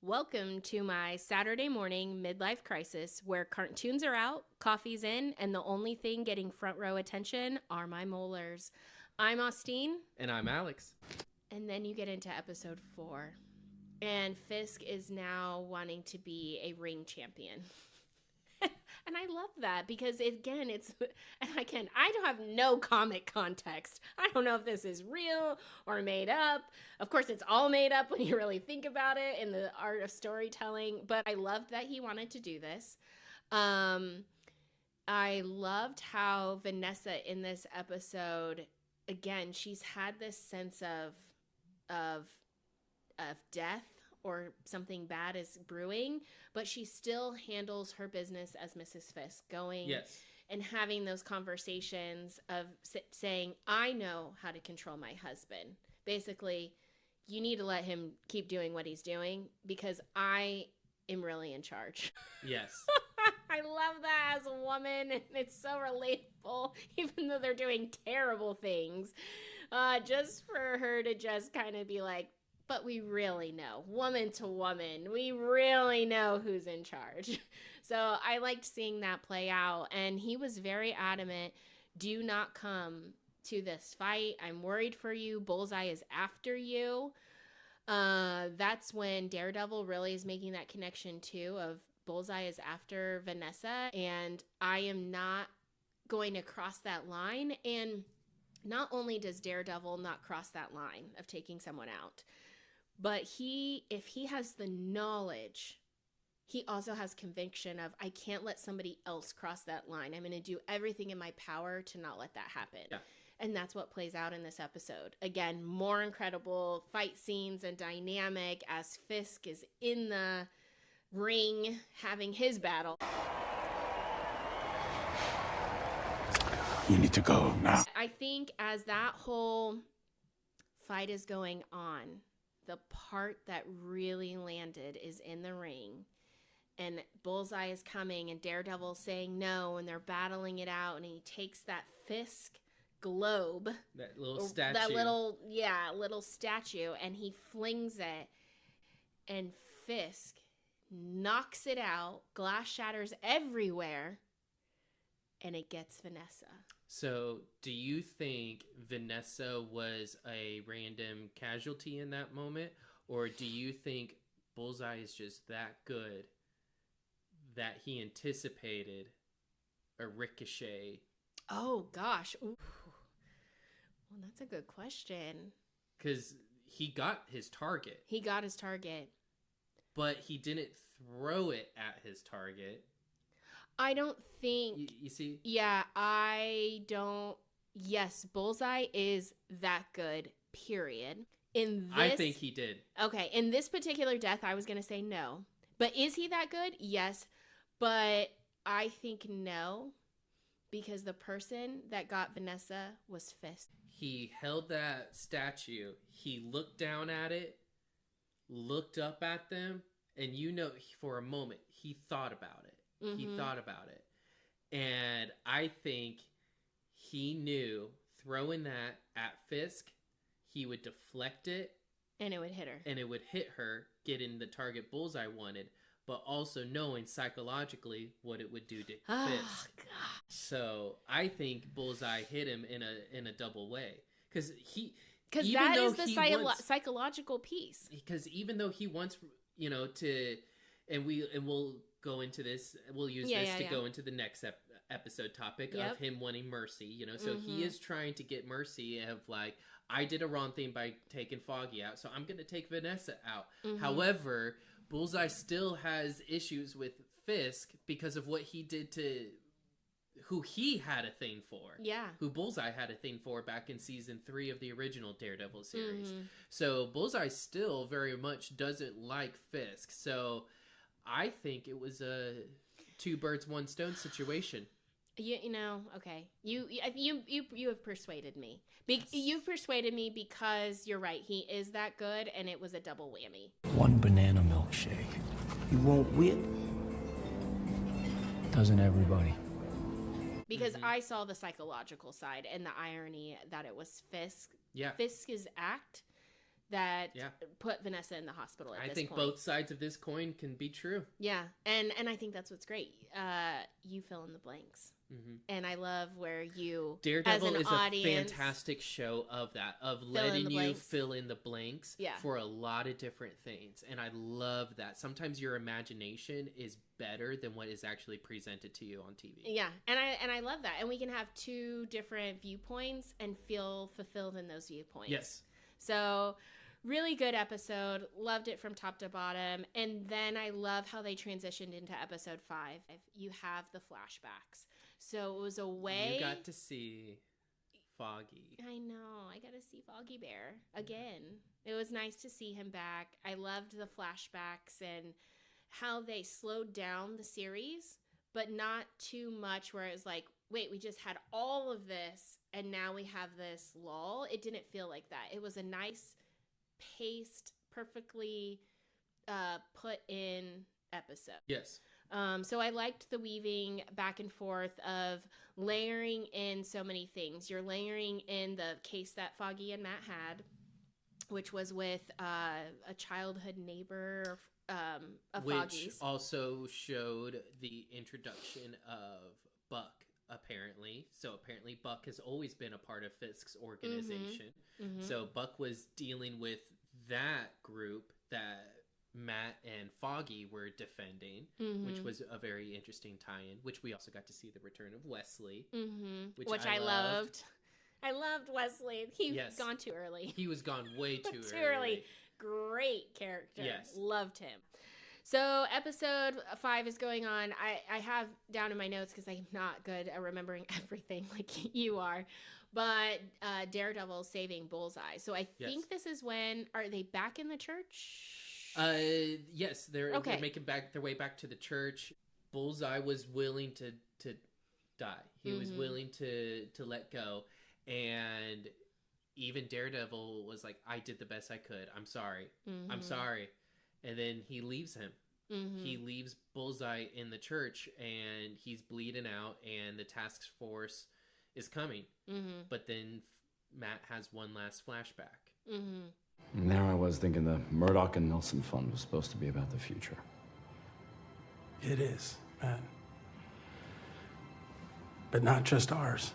Welcome to my Saturday morning midlife crisis where cartoons are out, coffee's in, and the only thing getting front row attention are my molars. I'm Austine. And I'm Alex. And then you get into episode 4. And Fisk is now wanting to be a ring champion. And I love that because, again, I don't have no comic context. I don't know if this is real or made up. Of course, it's all made up when you really think about it in the art of storytelling. But I loved that he wanted to do this. I loved how Vanessa in this episode, again, she's had this sense of death or something bad is brewing, but she still handles her business as Mrs. Fisk, going and having those conversations of saying, I know how to control my husband. Basically, you need to let him keep doing what he's doing because I am really in charge. Yes. I love that as a woman, and it's so relatable, even though they're doing terrible things. Just for her to just kind of be like, but we really know, woman to woman, we really know who's in charge. So I liked seeing that play out. And he was very adamant, do not come to this fight. I'm worried for you. Bullseye is after you. That's when Daredevil really is making that connection too of Bullseye is after Vanessa. And I am not going to cross that line. And not only does Daredevil not cross that line of taking someone out, but if he has the knowledge, he also has conviction of, I can't let somebody else cross that line. I'm going to do everything in my power to not let that happen. Yeah. And that's what plays out in this episode. Again, more incredible fight scenes and dynamic as Fisk is in the ring having his battle. You need to go now. I think as that whole fight is going on, the part that really landed is in the ring, and Bullseye is coming and Daredevil saying no, and they're battling it out, and he takes that Fisk globe, that little statue, little statue, and he flings it, and Fisk knocks it out, glass shatters everywhere, and it gets Vanessa. So, do you think Vanessa was a random casualty in that moment? Or do you think Bullseye is just that good that he anticipated a ricochet? Oh, gosh. Ooh. Well, that's a good question. Because he got his target. But he didn't throw it at his target. I don't think... You see? Yeah, I don't... Yes, Bullseye is that good, period. I think he did. Okay, in this particular death, I was going to say no. But is he that good? Yes. But I think no, because the person that got Vanessa was Fisk. He held that statue. He looked down at it, looked up at them, and for a moment, he thought about it. Mm-hmm. He thought about it. And I think he knew throwing that at Fisk, he would deflect it. And it would hit her. And it would hit her, getting the target Bullseye wanted, but also knowing psychologically what it would do to Fisk. Gosh. So I think Bullseye hit him in a double way. Because that is the psychological piece. Because even though he wants, we'll go into this. We'll use this to go into the next episode topic of him wanting mercy. So he is trying to get mercy of like, I did a wrong thing by taking Foggy out, so I'm going to take Vanessa out. Mm-hmm. However, Bullseye still has issues with Fisk because of what he did to who he had a thing for. Yeah. Who Bullseye had a thing for back in season 3 of the original Daredevil series. Mm-hmm. So Bullseye still very much doesn't like Fisk. So I think it was a 2 birds, 1 stone situation. Okay. You have persuaded me. You've persuaded me because you're right. He is that good, and it was a double whammy. 1 banana milkshake. You won't whip? Doesn't everybody? Because I saw the psychological side and the irony that it was Fisk. Yeah. Fisk's act that put Vanessa in the hospital at this point. I think both sides of this coin can be true. Yeah, and I think that's what's great. You fill in the blanks. Mm-hmm. And I love where you, Daredevil as an is audience, a fantastic show of that, of letting you fill in the blanks for a lot of different things. And I love that. Sometimes your imagination is better than what is actually presented to you on TV. Yeah, and I love that. And we can have two different viewpoints and feel fulfilled in those viewpoints. Yes. So, really good episode. Loved it from top to bottom. And then I love how they transitioned into episode 5. You have the flashbacks. So it was a way... You got to see Foggy. I know. I got to see Foggy Bear again. It was nice to see him back. I loved the flashbacks and how they slowed down the series, but not too much where it was like, wait, we just had all of this and now we have this lull. It didn't feel like that. It was a nice, paced, perfectly put in episode. Yes. So I liked the weaving back and forth of layering in so many things. You're layering in the case that Foggy and Matt had, which was with a childhood neighbor of Foggy's. Which also showed the introduction of Buck, apparently. So apparently Buck has always been a part of Fisk's organization. Mm-hmm. So Buck was dealing with that group that Matt and Foggy were defending, which was a very interesting tie-in, which we also got to see the return of Wesley, which I loved. I loved Wesley. He was gone too early. He was gone way too early. Great character. Yes. Loved him. So episode 5 is going on. I have down in my notes because I'm not good at remembering everything like you are. But Daredevil saving Bullseye. So I think this is when, are they back in the church? Yes, they're making their way back to the church. Bullseye was willing to die. He was willing to let go, and even Daredevil was like, "I did the best I could. I'm sorry. I'm sorry." And then he leaves him. He leaves Bullseye in the church, and he's bleeding out, and the task force is coming. But then Matt has one last flashback. And there I was thinking the Murdoch and Nelson Fund was supposed to be about the future. It is, man. But not just ours.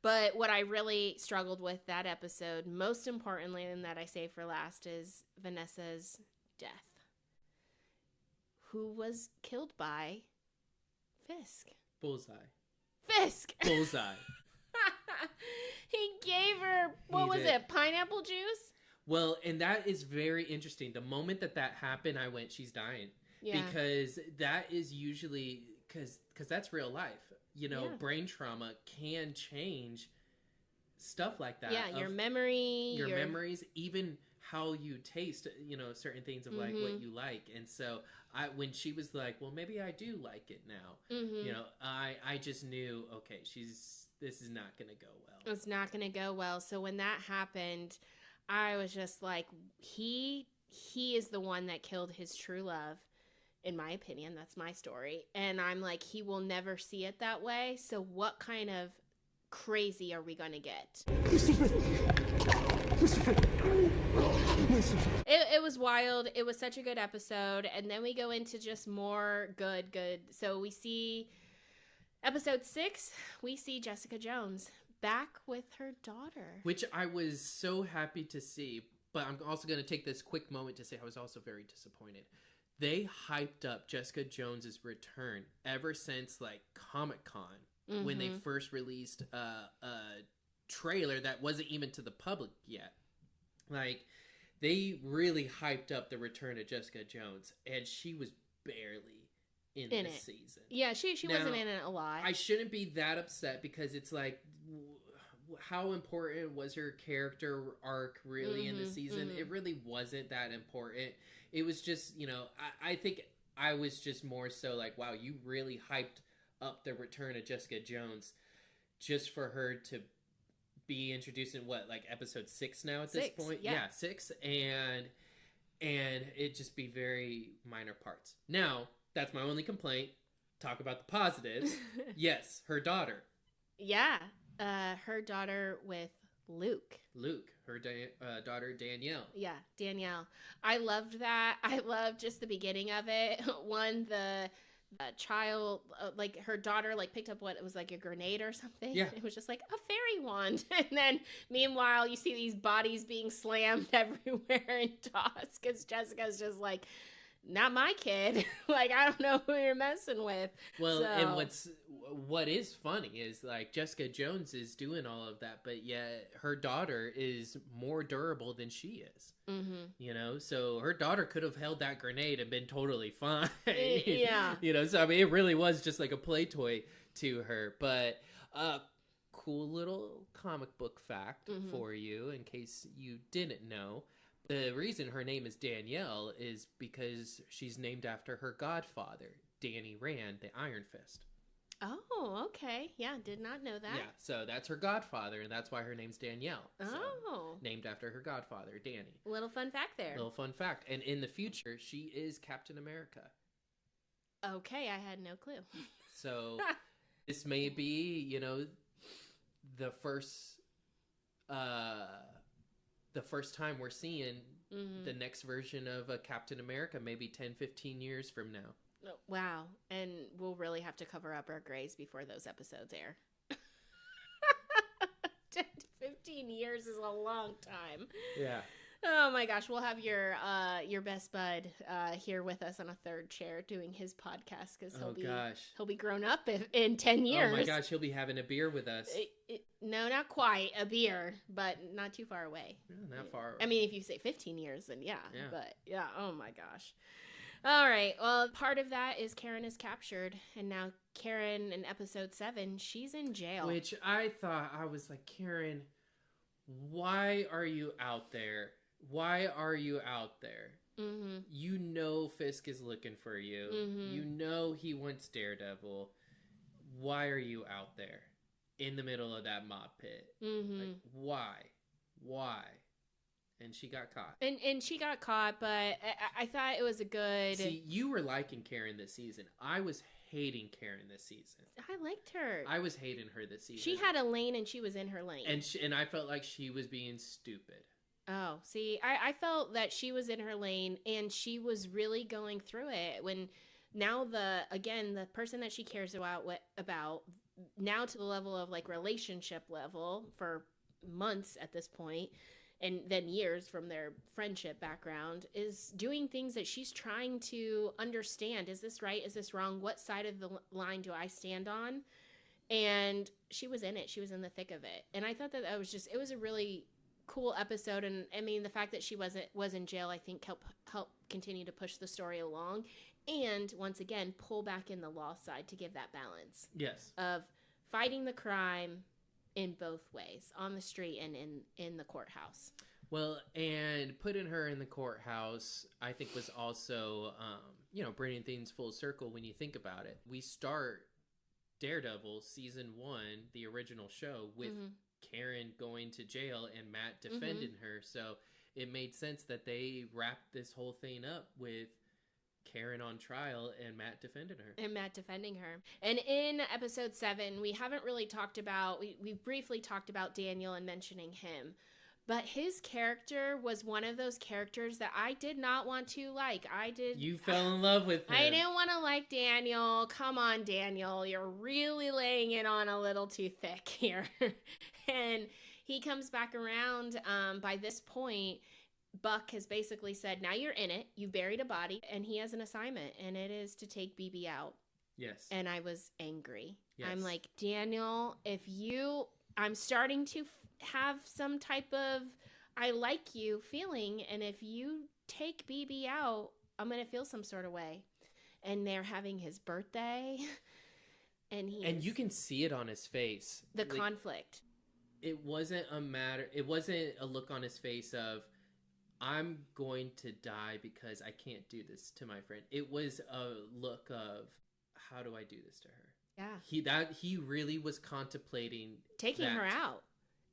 But what I really struggled with that episode, most importantly, and that I saved for last, is Vanessa's death. Who was killed by Fisk. Bullseye. Fisk! Bullseye. He gave her, what was it, pineapple juice? Well, and that is very interesting. The moment that happened, I went, she's dying. Yeah. Because that is usually, because that's real life. You know, brain trauma can change stuff like that. Yeah, your memory. Your memories, even how you taste, you know, certain things of like what you like. And so when she was like, well, maybe I do like it now, you know, I just knew, okay, this is not going to go well. It's not going to go well. So when that happened, I was just like, he is the one that killed his true love. In my opinion, that's my story. And I'm like, he will never see it that way. So what kind of crazy are we going to get? It was wild. It was such a good episode. And then we go into just more good. So we see episode 6, we see Jessica Jones back with her daughter. Which I was so happy to see. But I'm also going to take this quick moment to say I was also very disappointed. They hyped up Jessica Jones's return ever since like Comic-Con when they first released a trailer that wasn't even to the public yet. Like they really hyped up the return of Jessica Jones, and she was barely in this season. Yeah, she wasn't in it a lot. I shouldn't be that upset because it's like, how important was her character arc really in the season? It really wasn't that important. It was just, you know, I think I was just more so like, wow, you really hyped up the return of Jessica Jones just for her to be introduced in what, like episode 6 now at this point? Yeah, 6. And it just be very minor parts. Now, that's my only complaint. Talk about the positives. Yes, her daughter. Yeah. Her daughter with Luke, her daughter Danielle. Yeah, Danielle. I loved that. I loved just the beginning of it. One, the child, like her daughter, like picked up what it was like a grenade or something. Yeah. It was just like a fairy wand. And then meanwhile, you see these bodies being slammed everywhere and tossed because Jessica's just like, not my kid. Like, I don't know who you're messing with. Well, so. And what is funny is like Jessica Jones is doing all of that, but yet her daughter is more durable than she is. Mm-hmm. You know, so her daughter could have held that grenade and been totally fine. Yeah. You know, so I mean, it really was just like a play toy to her. But cool little comic book fact for you in case you didn't know. The reason her name is Danielle is because she's named after her godfather, Danny Rand, the Iron Fist. Oh, okay. Yeah, did not know that. Yeah, so that's her godfather, and that's why her name's Danielle. So, oh. Named after her godfather, Danny. Little fun fact there. Little fun fact. And in the future, she is Captain America. Okay, I had no clue. So this may be, you know, the first time we're seeing the next version of a Captain America, maybe 10, 15 years from now. Oh, wow. And we'll really have to cover up our grays before those episodes air. 10 to 15 years is a long time. Yeah. Oh my gosh, we'll have your best bud here with us on a third chair doing his podcast because he'll be grown up in 10 years. Oh my gosh, he'll be having a beer with us. No, not quite a beer, but not too far away. Yeah, not far. I mean, if you say 15 years, then yeah. But yeah, oh my gosh. All right. Well, part of that is Karen is captured, and now Karen in episode 7, she's in jail. Which I was like, Karen, why are you out there? Why are you out there? Mm-hmm. You know Fisk is looking for you. Mm-hmm. You know he wants Daredevil. Why are you out there in the middle of that mob pit? Mm-hmm. Like, why? And she got caught. And she got caught, but I thought it was a good... See, you were liking Karen this season. I was hating Karen this season. I liked her. I was hating her this season. She had a lane and she was in her lane. And I felt like she was being stupid. Oh, see, I felt that she was in her lane and she was really going through it when now the person that she cares about now to the level of like relationship level for months at this point, and then years from their friendship background, is doing things that she's trying to understand. Is this right? Is this wrong? What side of the line do I stand on? And she was in it. She was in the thick of it. And I thought that it was a really cool episode. And I mean, the fact that she was in jail, I think helped continue to push the story along. And once again, pull back in the law side to give that balance. Yes. Of fighting the crime in both ways, on the street and in the courthouse. Well, and putting her in the courthouse, I think, was also, bringing things full circle when you think about it. We start Daredevil season 1, the original show, with Karen going to jail and Matt defending her. So it made sense that they wrapped this whole thing up with Karen on trial and Matt defending her. And in episode 7, we haven't really talked about, we briefly talked about Daniel and mentioning him, but his character was one of those characters that I did not want to like. You fell in love with him. I didn't want to like Daniel. Come on, Daniel. You're really laying it on a little too thick here. And he comes back around by this point. Buck has basically said, now you're in it. You buried a body, and he has an assignment, and it is to take BB out. Yes. And I was angry. Yes. I'm like, Daniel, I'm starting to have some type of I like you feeling, and if you take BB out, I'm going to feel some sort of way. And they're having his birthday, and you can see it on his face. The conflict. It wasn't a look on his face of, I'm going to die because I can't do this to my friend. It was a look of, how do I do this to her? Yeah. He really was contemplating taking her out.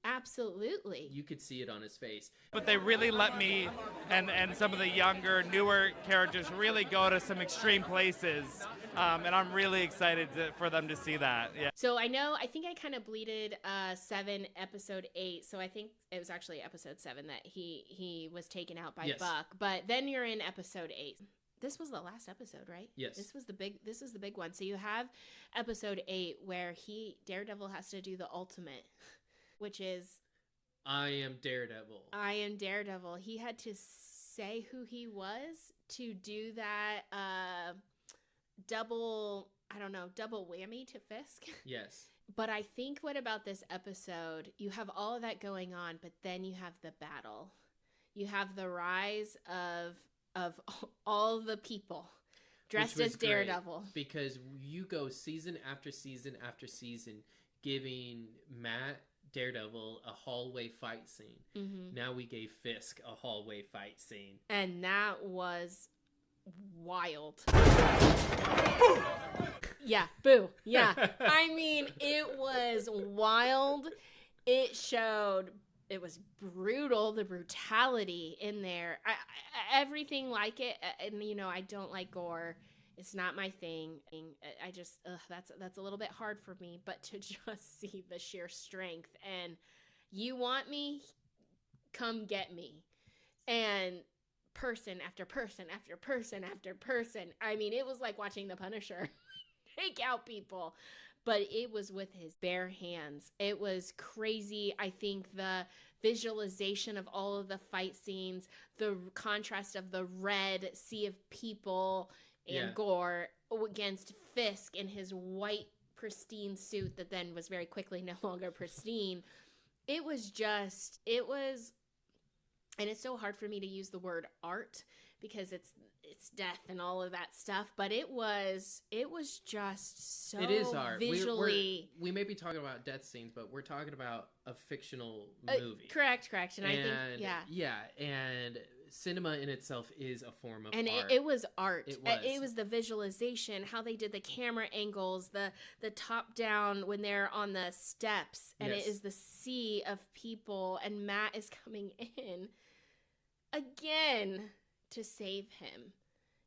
Absolutely. You could see it on his face. But they really let me and some of the younger, newer characters really go to some extreme places And I'm really excited for them to see that. Yeah. So I think I kind of bleeded 7 episode 8. So I think it was actually episode 7 that he was taken out by Buck. But then you're in episode 8. This was the last episode, right? Yes. This was the big one. So you have episode 8 where Daredevil has to do the ultimate, which is I am Daredevil. I am Daredevil. He had to say who he was to do that double whammy to Fisk. Yes. But I think what about this episode, you have all of that going on, but then you have the battle. You have the rise of all the people dressed as Daredevil. Because you go season after season after season giving Matt Daredevil a hallway fight scene. Mm-hmm. Now we gave Fisk a hallway fight scene. And that was wild. Yeah, boo. Yeah. I mean, it was wild. It was brutal, the brutality in there. Everything like it. And, I don't like gore. It's not my thing. I just, that's a little bit hard for me. But to just see the sheer strength and you want me, come get me. And person after person after person after person. I mean, it was like watching The Punisher take out people. But it was with his bare hands. It was crazy. I think the visualization of all of the fight scenes, the contrast of the red sea of people and gore against Fisk in his white, pristine suit that then was very quickly no longer pristine. And it's so hard for me to use the word art because it's death and all of that stuff, but it was just so, it is art. Visually. We may be talking about death scenes, but we're talking about a fictional movie. Correct. And I think, and cinema in itself is a form of and art. It was art. It was the visualization, how they did the camera angles, the top down when they're on the steps, and it is the sea of people, and Matt is coming in again to save him,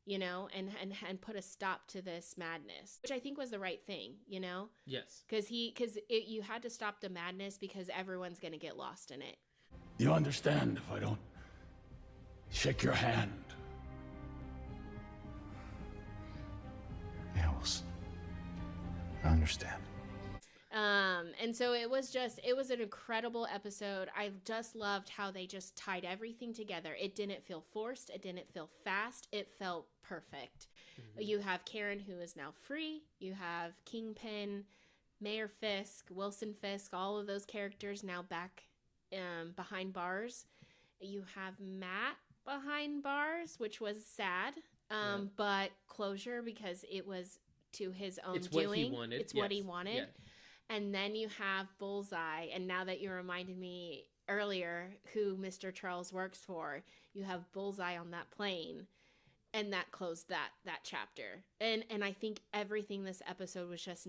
and put a stop to this madness, which I think was the right thing, Yes. Because you had to stop the madness because everyone's going to get lost in it. You understand if I don't shake your hand? Yeah, I understand. And so it was an incredible episode. I just loved how they just tied everything together. It didn't feel forced. It didn't feel fast. It felt perfect. Mm-hmm. You have Karen, who is now free. You have Kingpin, Mayor Fisk, Wilson Fisk, all of those characters now back behind bars. You have Matt behind bars, which was sad, but closure because it was to his own doing. What he wanted. It's what he wanted. Yeah. And then you have Bullseye, and now that you reminded me earlier who Mr. Charles works for, you have Bullseye on that plane, and that closed that chapter. And I think everything this episode was just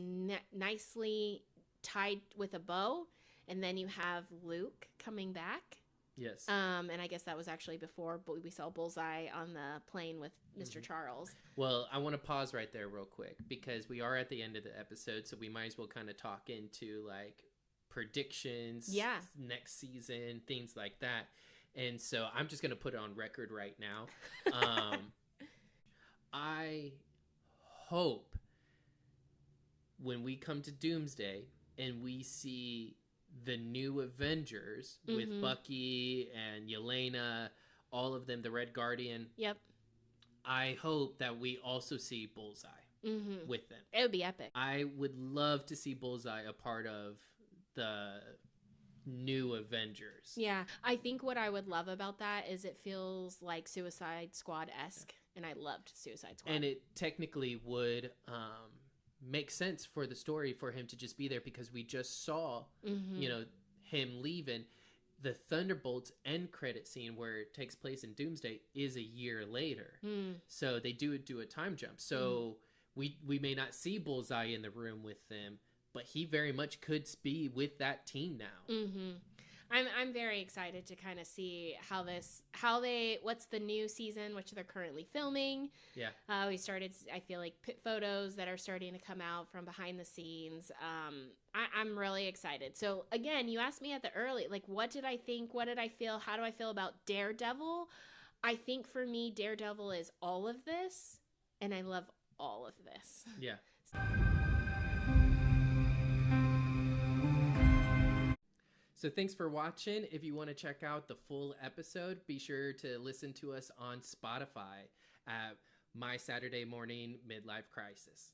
nicely tied with a bow, and then you have Luke coming back. Yes. And I guess that was actually before we saw Bullseye on the plane with Mr. Mm-hmm. Charles. Well, I want to pause right there real quick because we are at the end of the episode, so we might as well kind of talk into like predictions, next season, things like that. And so I'm just going to put it on record right now. I hope when we come to Doomsday and we see the new Avengers with Bucky and Yelena, all of them, the Red Guardian. Yep. I hope that we also see Bullseye with them. It would be epic. I would love to see Bullseye a part of the new Avengers. Yeah. I think what I would love about that is it feels like Suicide Squad-esque, and I loved Suicide Squad. And it technically would make sense for the story for him to just be there because we just saw, him leaving. The Thunderbolts end credit scene where it takes place in Doomsday is a year later. So they do a time jump. So we may not see Bullseye in the room with them, but he very much could be with that team now. I'm very excited to kind of see what's the new season, which they're currently filming. Yeah. We started, I feel like, photos that are starting to come out from behind the scenes. I'm really excited. So again, you asked me at the early, like, what did I think? What did I feel? How do I feel about Daredevil? I think for me, Daredevil is all of this, and I love all of this. Yeah. So thanks for watching. If you want to check out the full episode, be sure to listen to us on Spotify at My Saturday Morning Midlife Crisis.